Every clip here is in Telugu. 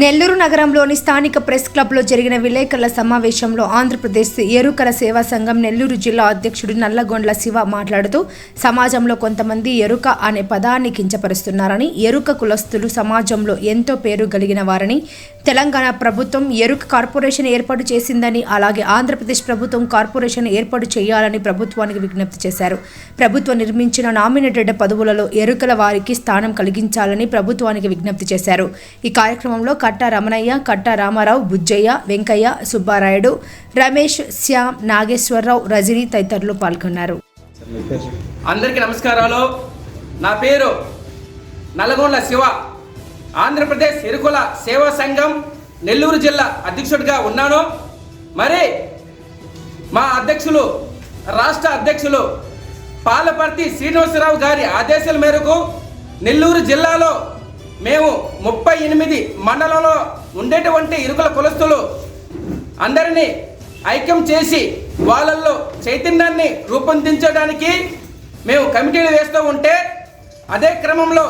నెల్లూరు నగరంలోని స్థానిక ప్రెస్ క్లబ్లో జరిగిన విలేకరుల సమావేశంలో ఆంధ్రప్రదేశ్ ఎరుకల సేవా సంఘం నెల్లూరు జిల్లా అధ్యక్షుడు నల్లగొండ్ల శివ మాట్లాడుతూ సమాజంలో కొంతమంది ఎరుక అనే పదాన్ని కించపరుస్తున్నారని, ఎరుక కులస్తులు సమాజంలో ఎంతో పేరు కలిగిన వారని, తెలంగాణ ప్రభుత్వం ఎరుక కార్పొరేషన్ ఏర్పాటు చేసిందని, అలాగే ఆంధ్రప్రదేశ్ ప్రభుత్వం కార్పొరేషన్ ఏర్పాటు చేయాలని ప్రభుత్వానికి విజ్ఞప్తి చేశారు. ప్రభుత్వం నిర్మించిన నామినేటెడ్ పదవులలో ఎరుకల వారికి స్థానం కలిగించాలని ప్రభుత్వానికి విజ్ఞప్తి చేశారు. ఈ కార్యక్రమంలో కట్టా రమణయ్య, కట్టా రామారావు, బుజ్జయ్య, వెంకయ్య, సుబ్బారాయుడు, రమేష్, శ్యామ్, నాగేశ్వరరావు, రజనీ తదితరులు పాల్గొన్నారు. అందరికీ నమస్కారాలు. నా పేరు నల్లగొండ్ల శివ. ఆంధ్రప్రదేశ్ ఎరుకుల సేవా సంఘం నెల్లూరు జిల్లా అధ్యక్షుడిగా ఉన్నాను. మరి మా అధ్యక్షులు, రాష్ట్ర అధ్యక్షులు పాలపర్తి శ్రీనివాసరావు గారి ఆదేశాల మేరకు నెల్లూరు జిల్లాలో మేము 38 మండలంలో ఉండేటువంటి ఇరుకుల కులస్తులు అందరినీ ఐక్యం చేసి వాళ్ళల్లో చైతన్యాన్ని రూపొందించడానికి మేము కమిటీలు వేస్తూ ఉంటే, అదే క్రమంలో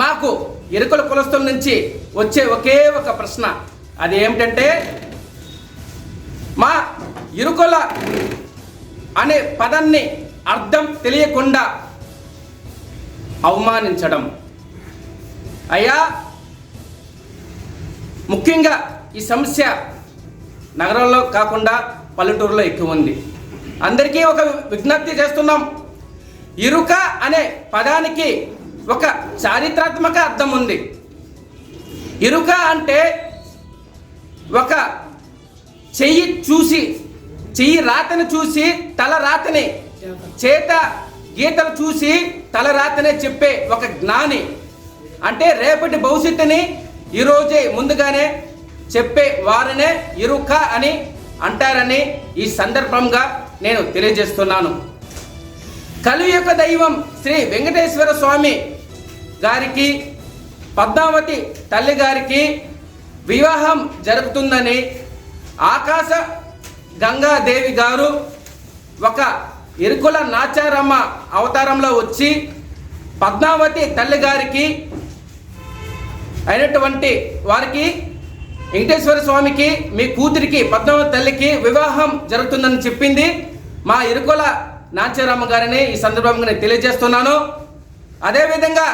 మాకు ఇరుకుల కులస్తుల నుంచి వచ్చే ఒకే ఒక ప్రశ్న, అది ఏమిటంటే మా ఇరుకుల అనే పదాన్ని అర్థం తెలియకుండా అవమానించడం. అయ్యా, ముఖ్యంగా ఈ సమస్య నగరంలో కాకుండా పల్లెటూరులో ఎక్కువ ఉంది. అందరికీ ఒక విజ్ఞప్తి చేస్తున్నాం. ఇరుక అనే పదానికి ఒక చారిత్రాత్మక అర్థం ఉంది. ఇరుక అంటే ఒక చెయ్యి రాతని చూసి తల రాతని, చేత గీతలు చూసి తల రాతనే చెప్పే ఒక జ్ఞాని. అంటే రేపటి భవిష్యత్తుని ఈరోజే ముందుగానే చెప్పే వారినే ఇరుక అని అంటారని ఈ సందర్భంగా నేను తెలియజేస్తున్నాను. కలియుగ దైవం శ్రీ వెంకటేశ్వర స్వామి గారికి, పద్మావతి తల్లి గారికి వివాహం జరుగుతుందని ఆకాశ గంగాదేవి గారు ఒక ఇరుకుల నాచారమ్మ అవతారంలో వచ్చి పద్మావతి తల్లి గారికి అయినటువంటి వారికి, వెంకటేశ్వర స్వామికి, మీ కూతురికి పద్మావతి తల్లికి వివాహం జరుగుతుందని చెప్పింది మా ఇరుకుల నాచారమ్మ గారిని ఈ సందర్భంగా నేను తెలియజేస్తున్నాను. అదేవిధంగా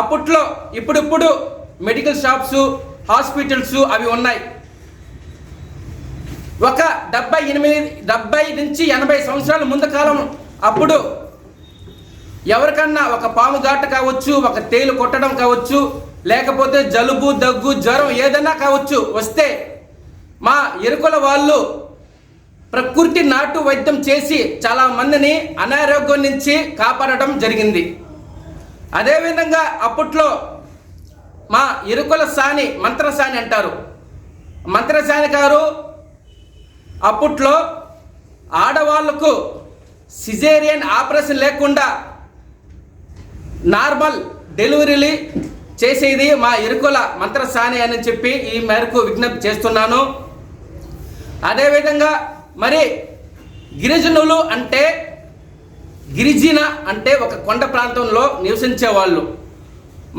అప్పట్లో ఇప్పుడు మెడికల్ షాప్స్, హాస్పిటల్స్ అవి ఉన్నాయి. ఒక 70 నుంచి 80 సంవత్సరాల ముందు కాలం అప్పుడు ఎవరికన్నా ఒక పాము ఘాట కావచ్చు, ఒక తేలు కొట్టడం కావచ్చు, లేకపోతే జలుబు, దగ్గు, జ్వరం ఏదైనా కావచ్చు వస్తే మా ఇరుకుల వాళ్ళు ప్రకృతి నాటు వైద్యం చేసి చాలా మందిని అనారోగ్యం నుంచి కాపాడటం జరిగింది. అదేవిధంగా అప్పట్లో మా ఇరుకుల సాని, మంత్రసాని అంటారు. మంత్రసాని గారు అప్పట్లో ఆడవాళ్లకు సిజేరియన్ ఆపరేషన్ లేకుండా నార్మల్ డెలివరీలు చేసేది మా ఇరుకుల మంత్రసాని అని చెప్పి ఈ మేరకు విజ్ఞప్తి చేస్తున్నాను. అదేవిధంగా మరి గిరిజనులు అంటే, గిరిజన అంటే ఒక కొండ ప్రాంతంలో నివసించే వాళ్ళు.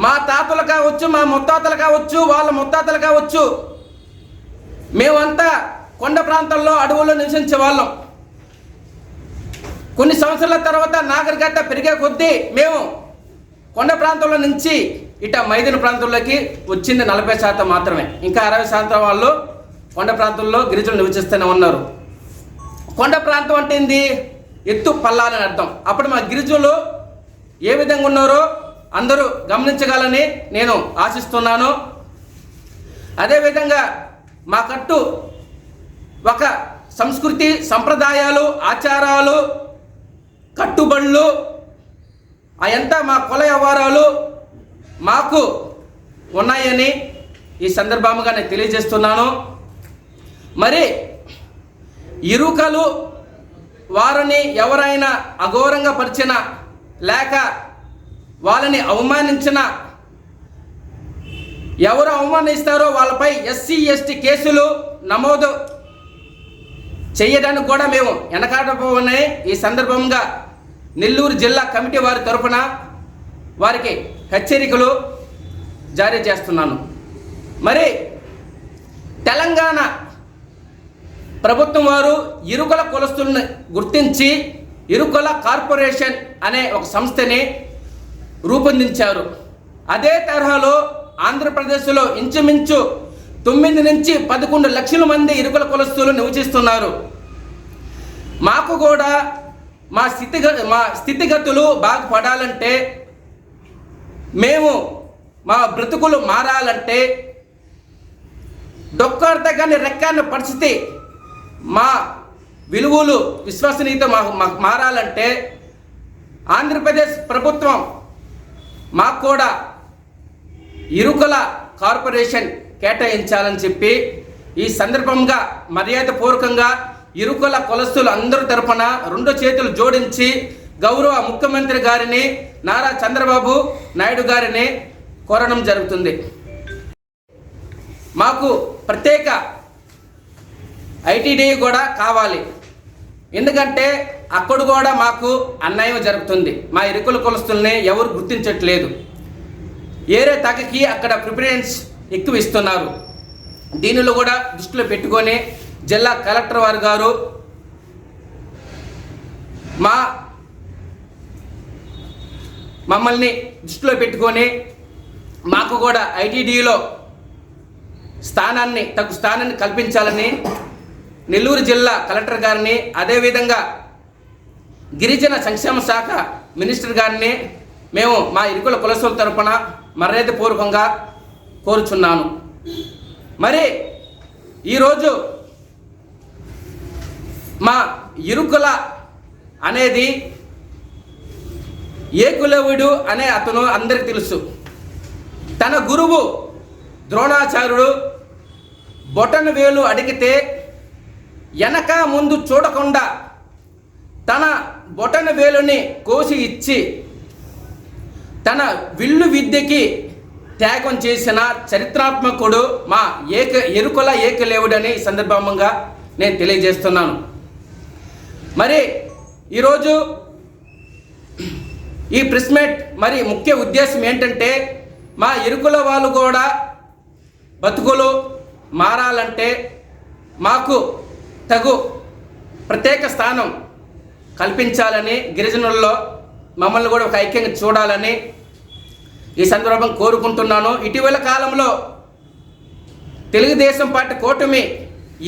మా తాతలు కావచ్చు, మా ముత్తాతలు కావచ్చు, వాళ్ళ ముత్తాతలు కావచ్చు, మేమంతా కొండ ప్రాంతాల్లో అడవుల్లో నివసించే వాళ్ళం. కొన్ని సంవత్సరాల తర్వాత నాగరికత పెరిగే కొద్దీ మేము కొండ ప్రాంతంలో నుంచి ఇట మైదాన ప్రాంతంలోకి వచ్చింది 40% మాత్రమే. ఇంకా 60% వాళ్ళు కొండ ప్రాంతంలో గిరిజనులు నివసిస్తూనే ఉన్నారు. కొండ ప్రాంతం అంటే ఏంది? ఎత్తు పల్లాలని అర్థం. అప్పుడు మా గిరిజనులు ఏ విధంగా ఉన్నారో అందరూ గమనించగలని నేను ఆశిస్తున్నాను. అదేవిధంగా మా కట్టు ఒక సంస్కృతి, సంప్రదాయాలు, ఆచారాలు, కట్టుబడులు అయంతా మా కుల వ్యవహారాలు మాకు ఉన్నాయని ఈ సందర్భంగా నేను తెలియజేస్తున్నాను. మరి ఇరుకలు వారిని ఎవరైనా అఘోరంగా పరిచిన, లేక వాళ్ళని అవమానించిన, ఎవరు అవమానిస్తారో వాళ్ళపై SC ST కేసులు నమోదు చేయడానికి కూడా మేము వెనకాడపోవని ఈ సందర్భంగా నెల్లూరు జిల్లా కమిటీ వారి తరఫున వారికి హెచ్చరికలు జారీ చేస్తున్నాను. మరి తెలంగాణ ప్రభుత్వం వారు ఇరుకుల కులస్తులను గుర్తించి ఇరుకుల కార్పొరేషన్ అనే ఒక సంస్థని రూపొందించారు. అదే తరహాలో ఆంధ్రప్రదేశ్లో ఇంచుమించు 9 నుంచి 11 లక్షల మంది ఇరుకుల కులస్తులు నివసిస్తున్నారు. మాకు కూడా మా స్థితిగతులు బాగుపడాలంటే, మేము మా బ్రతుకులు మారాలంటే, డొక్కార్తగాని రెక్కాని పరిస్థితి, మా విలువలు విశ్వసనీయత మారాలంటే ఆంధ్రప్రదేశ్ ప్రభుత్వం మాకు కూడా ఇరుకుల కార్పొరేషన్ కేటాయించాలని చెప్పి ఈ సందర్భంగా మర్యాదపూర్వకంగా ఇరుకుల కులస్తులు అందరి తరపున 2 చేతులు జోడించి గౌరవ ముఖ్యమంత్రి గారిని నారా చంద్రబాబు నాయుడు గారిని కోరడం జరుగుతుంది. మాకు ప్రత్యేక ఐటీడీ కూడా కావాలి. ఎందుకంటే అక్కడ కూడా మాకు అన్యాయం జరుగుతుంది. మా ఇరుకుల కులస్తుల్ని ఎవరు గుర్తించట్లేదు. ఏరే తగ్గకి అక్కడ ప్రిఫరెన్స్ ఎక్కువ ఇస్తున్నారు. దీనిలో కూడా దృష్టిలో పెట్టుకొని జిల్లా కలెక్టర్ వారు గారు మమ్మల్ని దృష్టిలో పెట్టుకొని మాకు కూడా ఐటీడీలో తగు స్థానాన్ని కల్పించాలని నెల్లూరు జిల్లా కలెక్టర్ గారిని, అదేవిధంగా గిరిజన సంక్షేమ శాఖ మినిస్టర్ గారిని మేము మా ఇరుకుల కులస్తుల తరపున మర్యాదపూర్వకంగా కోరుచున్నాను. మరి ఈరోజు మా ఇరుకుల అనేది ఏకులవుడు అనే అతను అందరికి తెలుసు. తన గురువు ద్రోణాచార్యుడు బొటన వేలు అడిగితే వెనక ముందు చూడకుండా తన బొటన వేలుని కోసి ఇచ్చి తన విల్లు విద్యకి త్యాగం చేసిన చరిత్రాత్మకుడు మా ఇరుకుల ఏకలేవుడని ఈ సందర్భంగా నేను తెలియజేస్తున్నాను. మరి ఈరోజు ఈ ప్రెస్ మీట్ మరి ముఖ్య ఉద్దేశం ఏంటంటే, మా ఇరుకుల వాళ్ళు కూడా బతుకులు మారాలంటే మాకు తగు ప్రత్యేక స్థానం కల్పించాలని, గిరిజనుల్లో మమ్మల్ని కూడా ఒక ఐక్యంగా చూడాలని ఈ సందర్భం కోరుకుంటున్నాను. ఇటీవల కాలంలో తెలుగుదేశం పార్టీ కూటమి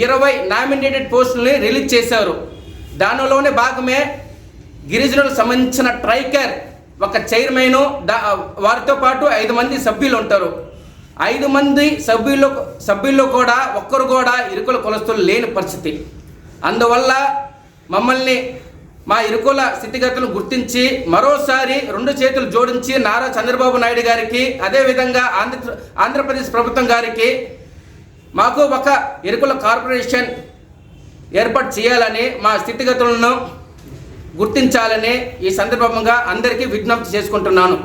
20 నామినేటెడ్ పోస్టులని రిలీజ్ చేశారు. దానిలోనే భాగమే గిరిజనులకు సంబంధించిన ట్రైకర్ ఒక చైర్మన్, వారితో పాటు 5 మంది సభ్యులు ఉంటారు. 5 మంది సభ్యుల్లో కూడా ఒక్కరు కూడా ఇరుకుల కులస్తులు లేని పరిస్థితి. అందువల్ల మమ్మల్ని మా ఇరుకుల స్థితిగతులను గుర్తించి మరోసారి 2 చేతులు జోడించి నారా చంద్రబాబు నాయుడు గారికి, అదేవిధంగా ఆంధ్రప్రదేశ్ ప్రభుత్వం గారికి మాకు ఒక ఇరుకుల కార్పొరేషన్ ఏర్పాటు చేయాలని, మా స్థితిగతులను గుర్తించాలని ఈ సందర్భంగా అందరికీ విజ్ఞప్తి చేసుకుంటున్నాను.